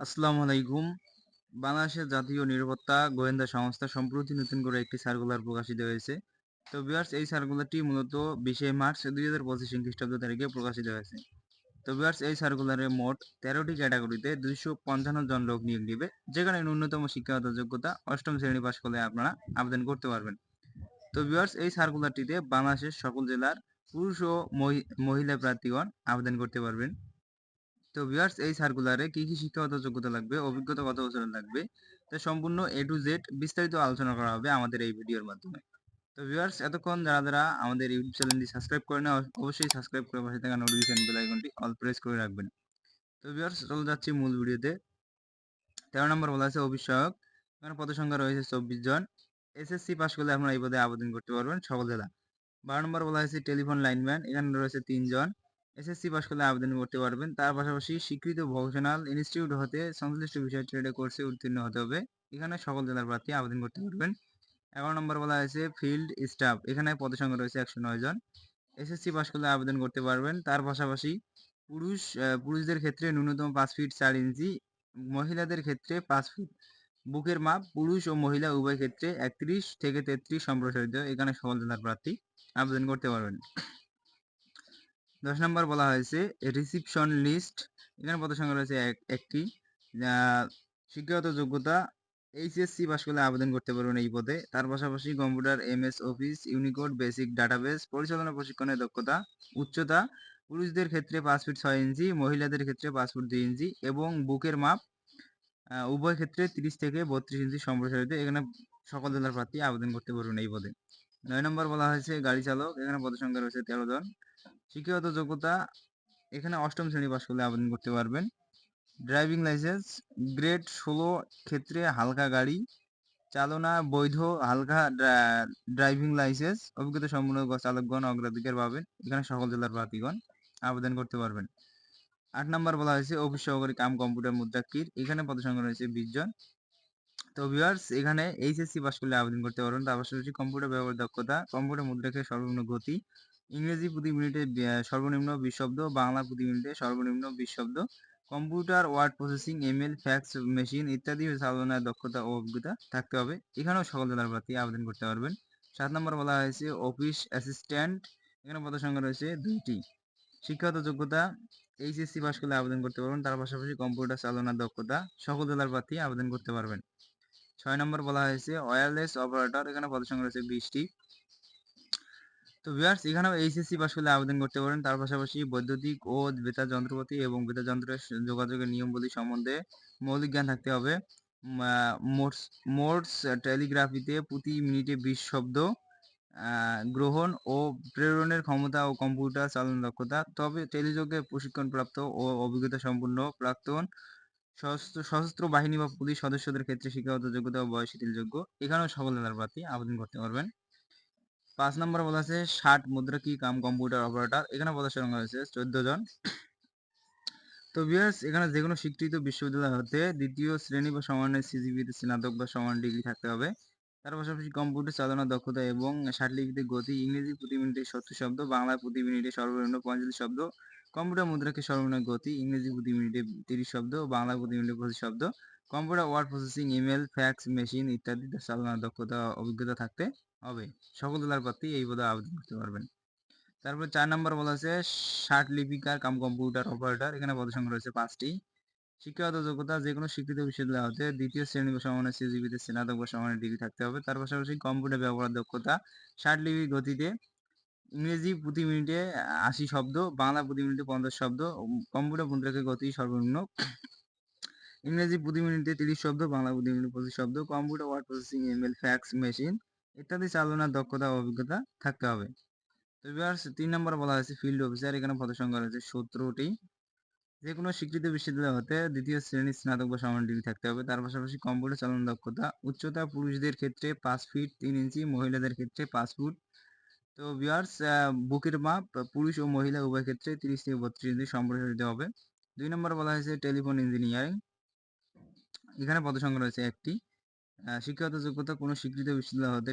আসসালামু আলাইকুম। বাংলাদেশের জাতীয় নিরাপত্তা গোয়েন্দা সংস্থা সম্প্রতি নতুন করে একটি সার্কুলার প্রকাশিত হয়েছে। তো ভিউয়ার্স, এই সার্কুলারটি মূলত 20শে মার্চ 2025 খ্রিস্টাব্দ তারিখে প্রকাশিত হয়েছে। তো ভিউয়ার্স, এই সার্কুলারে মোট 13টি ক্যাটাগরিতে 255 জন লোক নিয়োগ দিবে, যেখানে ন্যূনতম শিক্ষাগত যোগ্যতা অষ্টম শ্রেণী পাশ করলে আপনারা আবেদন করতে পারবেন। তো ভিউয়ার্স, এই সার্কুলারটিতে বাংলাদেশের সকল জেলার পুরুষ ও মহিলা প্রার্থীগণ আবেদন করতে পারবেন। তো ভিউয়ার্স, এই সার্কুলারে কি কি শিক্ষাগত যোগ্যতা লাগবে, অভিজ্ঞতা কত বছরের লাগবে, তা সম্পূর্ণ এ টু জেড বিস্তারিত আলোচনা করা হবে আমাদের এই ভিডিওর মাধ্যমে। তো ভিউয়ার্স, এতক্ষণ যারা যারা আমাদের ইউটিউব চ্যানেলটি সাবস্ক্রাইব করে না, অবশ্যই সাবস্ক্রাইব করে পাশে থাকা নোটিফিকেশন বেল আইকনটি অল প্রেস করে রাখবেন। তো ভিউয়ার্স, চলে যাচ্ছি মূল ভিডিওতে। 13 নম্বর বলা আছে অফিস সহায়ক। এখানে পদ সংখ্যা রয়েছে 24 জন। এসএসসি পাস করলে আপনারা এই পদে আবেদন করতে পারবেন সকল জেলা। 12 নম্বর বলা হয়েছে টেলিফোন লাইনম্যান। এখানে রয়েছে 3 জন। এসএসসি পাস করলে আবেদন করতে পারবেন। তার পাশাপাশি স্বীকৃত ভোকেশনাল ইনস্টিটিউট হতে সংশ্লিষ্ট বিষয় ট্রেডে কোর্সে উত্তীর্ণ হতে হবে। এখানে সকল জেলার প্রার্থী আবেদন করতে পারবেন। 11 নম্বর বলা হয়েছে ফিল্ড স্টাফ। এখানে পদের সংখ্যা রয়েছে 109 জন। এসএসসি পাস করলে আবেদন করতে পারবেন। তার পাশাপাশি পুরুষদের ক্ষেত্রে ন্যূনতম 5 ফিট 4 ইঞ্চি, মহিলাদের ক্ষেত্রে 5 ফিট। বুকের মাপ পুরুষ ও মহিলা উভয় ক্ষেত্রে 31 থেকে 33 সম্প্রসারিত। এখানে সকল জেলার প্রার্থী আবেদন করতে পারবেন। 10 নম্বর বলা হয়েছে রিসিপশন লিস্ট। এখানে পদের সংখ্যা রয়েছে একটি। শিক্ষাগত যোগ্যতা এইচএসসি পাস করলে আবেদন করতে পারবেন এই পদে। তার পাশাপাশি computer, MS office, Unicode, basic database, পরিচালনা প্রশিক্ষণের দক্ষতা। উচ্চতা পুরুষদের ক্ষেত্রে 5 ফিট 6 ইঞ্চি, মহিলাদের ক্ষেত্রে 5 ফুট 2 ইঞ্চি এবং বুকের মাপ উভয় ক্ষেত্রে 30 থেকে 32 ইঞ্চি সম্প্রসারিত। এখানে সকল জেলার প্রার্থী আবেদন করতে পারবেন এই পদে। 9 নম্বর বলা হয়েছে গাড়ি চালক। এখানে পদের সংখ্যা রয়েছে 13 জন। শিক্ষাগত যোগ্যতা এখানে অষ্টম শ্রেণী পাস করলে আবেদন করতে পারবেন। ড্রাইভিং লাইসেন্স গ্রেড 16 ক্ষেত্রে হালকা গাড়ি চালনা বৈধ হালকা ড্রাইভিং লাইসেন্স অভিজ্ঞতা সম্পন্ন চালকগণ অগ্রাধিকার পাবেন। এখানে সকল জেলার প্রার্থীগণ আবেদন করতে পারবেন। 8 নম্বর বলা হয়েছে অফিস সহকারী কাম কম্পিউটার মুদ্রাক্ষীর। এখানে পদের সংখ্যা রয়েছে 20 জন। তো ভিউয়ার্স, এখানে এইচএসসি পাস করলে আবেদন করতে পারবেন। তার পাশাপাশি কম্পিউটার ব্যবহার দক্ষতা, কম্পিউটার মুদ্রাক্ষের সর্বনিম্ন গতি, ইংরেজি প্রতি মিনিটে সর্বনিম্ন 20 শব্দ, বাংলা প্রতি মিনিটে সর্বনিম্ন 20 শব্দ, computer word processing, email, fax machine ইত্যাদি চালনার দক্ষতা ও অভিজ্ঞতা থাকতে হবে। এখানেও সকল জেলার প্রার্থী আবেদন করতে পারবেন। 7 নম্বর বলা হয়েছে অফিস অ্যাসিস্ট্যান্ট। এখানে পদের সংখ্যা রয়েছে 2টি। শিক্ষাগত যোগ্যতা এইচএসসি পাস করলে আবেদন করতে পারবেন। তার পাশাপাশি কম্পিউটার চালনার দক্ষতা সকল জেলার প্রার্থী আবেদন করতে পারবেন। 6 নম্বর বলা হয়েছে ওয়্যারলেস অপারেটর। এখানে পদের সংখ্যা রয়েছে 20টি। তো ভিউয়ার্স, এখানেও এইচএসসি পাস করলে আবেদন করতে পারেন। তার পাশাপাশি বৈদ্যুতিক ও বেতার যন্ত্রপাতি এবং বেতার যন্ত্রের যোগাযোগের নিয়মাবলী সম্বন্ধে মৌলিক জ্ঞান থাকতে হবে। মোর্স টেলিগ্রাফিতে প্রতি মিনিটে 20 শব্দ গ্রহণ ও প্রেরণের ক্ষমতা ও কম্পিউটার চালানোর দক্ষতা। তবে টেলিযোগে প্রশিক্ষণপ্রাপ্ত ও অভিজ্ঞতা সম্পন্ন প্রাক্তন সশস্ত্র বাহিনী বা পুলিশ সদস্যদের ক্ষেত্রে শিক্ষাগত যোগ্যতা ও বয়স শিথিলযোগ্য। এখানেও সকল জেলার প্রার্থী আবেদন করতে পারবেন। 5 নম্বর বলা আছে 60 মুদ্রাকি কাম কম্পিউটার অপারেটর। এখানে পদের সংখ্যা হয়েছে 14 জন। তো ভিউয়ার্স, এখানে যেকোনো স্বীকৃত বিশ্ববিদ্যালয় হতে দ্বিতীয় শ্রেণী বা সমানের সিজিপিতে স্নাতক বা সমান ডিগ্রি থাকতে হবে। তার পাশাপাশি কম্পিউটার চালানোর দক্ষতা এবং শারীরলিপিতে গতি, ইংরেজি প্রতি মিনিটে 70 শব্দ, বাংলা প্রতি মিনিটে সর্বনিম্ন 45 শব্দ, কম্পিউটার মুদ্রাকে সর্বনিম্ন গতি, ইংরেজি প্রতি মিনিটে 30 শব্দ, বাংলা প্রতি মিনিটে 25 শব্দ, computer word processing, email, fax machine ইত্যাদি চালানোর দক্ষতা অভিজ্ঞতা থাকতে হবে। সকল জেলার প্রার্থী এই পদে আবেদন করতে পারবেন। তারপরে 4 নম্বর বলা আছে ষাট লিপিকার কাম কম্পিউটার অপারেটর। এখানে পদের সংখ্যা রয়েছে 5টি। শিক্ষাগত যোগ্যতা যেকোনো স্বীকৃত বিশ্ববিদ্যালয় হতে দ্বিতীয় শ্রেণী বা সমানের সিজিপিতে স্নাতক বা সমানের ডিগ্রি থাকতে হবে। তার পাশাপাশি কম্পিউটার ব্যবহার দক্ষতা 60 লিপি গতিতে, ইংরেজি প্রতি মিনিটে 80 শব্দ, বাংলা প্রতি মিনিটে 50 শব্দ, কম্পিউটার মুদ্রাকে গতি সর্বনিম্ন ইংরেজি প্রতি মিনিটে 30 শব্দ, বাংলা প্রতি মিনিটে 25 শব্দ, computer word processing, email, fax machine ইত্যাদি চালনার দক্ষতা ও অভিজ্ঞতা থাকতে হবে। তো ভিউয়ার্স, 3 নম্বর বলা হয়েছে ফিল্ড অফিসার। এখানে পদের সংখ্যা রয়েছে 17টি। যেকোনো স্বীকৃত বিশ্ববিদ্যালয় হতে দ্বিতীয় শ্রেণীর স্নাতক বা সমান ডিগ্রি থাকতে হবে। তার পাশাপাশি কম্পিউটার চালানোর দক্ষতা। উচ্চতা পুরুষদের ক্ষেত্রে 5 ফিট 3 ইঞ্চি, মহিলাদের ক্ষেত্রে 5 ফুট। তো ভিউয়ার্স, বুকের মাপ পুরুষ ও মহিলা উভয় ক্ষেত্রে 30 থেকে 32 ইঞ্চি সম্প্রসারিত হবে। 2 নম্বর বলা হয়েছে টেলিফোন ইঞ্জিনিয়ারিং। এখানে পদসংখ্যা রয়েছে একটি। শিক্ষাগত যোগ্যতা কোনো স্বীকৃত বিশ্ববিদ্যালয় হতে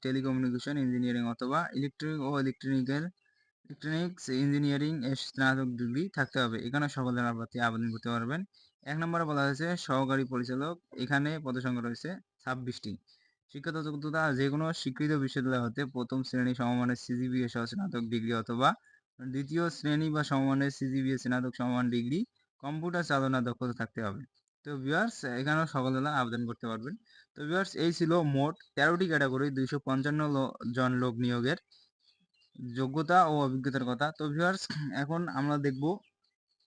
টেলিকমিউনিকেশন ইঞ্জিনিয়ারিং অথবা ইলেকট্রিক ও ইলেকট্রনিক্স ইঞ্জিনিয়ারিং এর স্নাতক ডিগ্রি থাকতে হবে। এখানে সকল জেলার প্রার্থী আবেদন করতে পারবেন। ১ নম্বরে বলা হয়েছে সহকারী পরিচালক। এখানে পদসংখ্যা রয়েছে ২৬টি। শিক্ষাগত যোগ্যতা যেকোনো স্বীকৃত বিশ্ববিদ্যালয় হতে ১ম শ্রেণী সমমানের সিজিপিএ সহ স্নাতক ডিগ্রি অথবা ২য় শ্রেণী বা সমমানের সিজিপিএ স্নাতক সমমান ডিগ্রি, কম্পিউটার চালনার দক্ষতা থাকতে হবে। তো ভিউয়ার্স এখানেও সকলেরা আবেদন করতে পারবেন। তো ভিউয়ার্স এই ছিল মোট ১৩টি ক্যাটাগরি ২৫৫ জন লোক নিয়োগের যোগ্যতা ও অভিজ্ঞতার কথা। তো ভিউয়ার্স এখন আমরা দেখব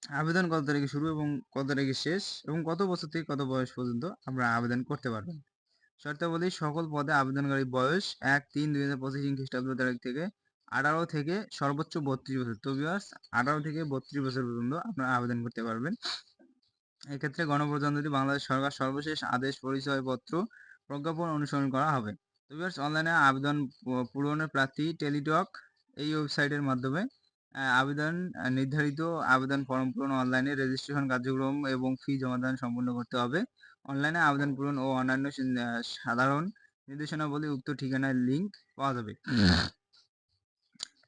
আবেদন কত তারিখে শুরু এবং কত তারিখে শেষ এবং কত বছর থেকে কত বয়স পর্যন্ত আপনারা আবেদন করতে পারবেন। শর্তাবলী সকল পদে আবেদনকারী বয়স ১-৩-২০২৫ খ্রিস্টাব্দ তারিখ থেকে ১৮ থেকে সর্বোচ্চ ৩২ বছর। তো ভিউয়ার্স ১৮ থেকে ৩২ বছর পর্যন্ত আপনারা আবেদন করতে পারবেন। এক্ষেত্রে গণপ্রজাতন্ত্রী বাংলাদেশ সরকার সর্বশেষ আদেশ পরিচয়পত্র প্রজ্ঞাপন অনুসরণ করা হবে। তো ভিউয়ার্স অনলাইনে আবেদন পূরণের প্রার্থী টেলিটক এই ওয়েবসাইটের মাধ্যমে আবেদন নির্ধারিত আবেদন ফর্ম পূরণ, অনলাইনে রেজিস্ট্রেশন কার্যক্রম এবং ফি জমাদান সম্পূর্ণ করতে হবে। অনলাইনে আবেদন পূরণ ও অন্যান্য সাধারণ নির্দেশনাবলী উক্ত ঠিকানায় লিঙ্ক পাওয়া যাবে।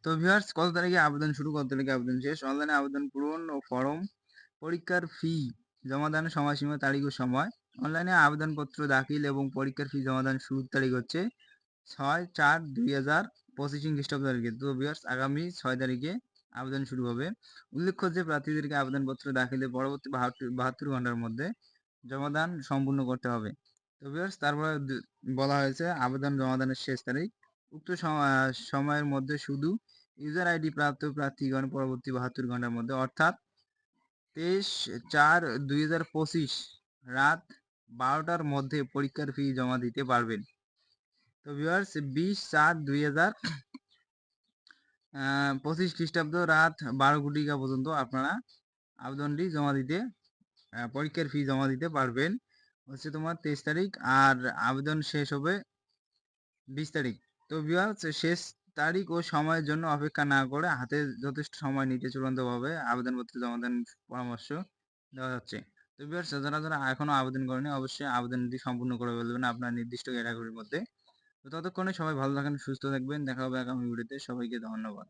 তো ভিউয়ার্স কত তারিখে আবেদন শুরু, কত তারিখে আবেদন শেষ? অনলাইনে আবেদন পূরণ ও ফর্ম পরীক্ষার ফি জমাদানের সময়সীমা, তারিখ ও সময়। অনলাইনে আবেদনপত্র দাখিল এবং পরীক্ষার ফি জমাদান শুরুর তারিখ হচ্ছে ৬/৪/২০২৫ খ্রিস্টাব্দ তারিখে। তো ভিউয়ার্স আগামী ৬ তারিখে আবেদন শুরু হবে। উল্লেখ্য যে প্রার্থীদেরকে আবেদনপত্র দাখিলের পরবর্তী ৭২ ঘন্টার মধ্যে জমাদান সম্পূর্ণ করতে হবে। তো ভিউয়ার্স তারপরে বলা হয়েছে আবেদন জমাদানের শেষ তারিখ। উক্ত সময়ের মধ্যে শুধু ইউজার আইডি প্রাপ্ত প্রার্থীগণ পরবর্তী ৭২ ঘন্টার মধ্যে অর্থাৎ ২৩/৪/২০২৫ রাত ১২টার মধ্যে পরীক্ষার ফি জমা দিতে পারবেন। তো ভিউয়ার্স ২০/৪/২০২৫ খ্রিস্টাব্দ রাত ১২ ঘটিকা পর্যন্ত আপনারা আবেদনটি জমা দিতে পরীক্ষার ফি জমা দিতে পারবেন হচ্ছে তোমার ২৩ তারিখ, আর আবেদন শেষ হবে ২০ তারিখ। তো ভিউয়ার্স শেষ তারিখ ও সময়ের জন্য অপেক্ষা না করে হাতে যথেষ্ট সময় নিতে চূড়ান্তভাবে আবেদনপত্র জমা দেন পরামর্শ দেওয়া যাচ্ছে। তো ভিউয়ার্স যারা এখনো আবেদন করেনি অবশ্যই আবেদনটি সম্পূর্ণ করে ফেলবেন আপনার নির্দিষ্ট ক্যাটাগরির মধ্যে। তো ততক্ষণে সবাই ভালো থাকেন, সুস্থ থাকবেন। দেখা হবে আগামী ভিডিওতে। সবাইকে ধন্যবাদ।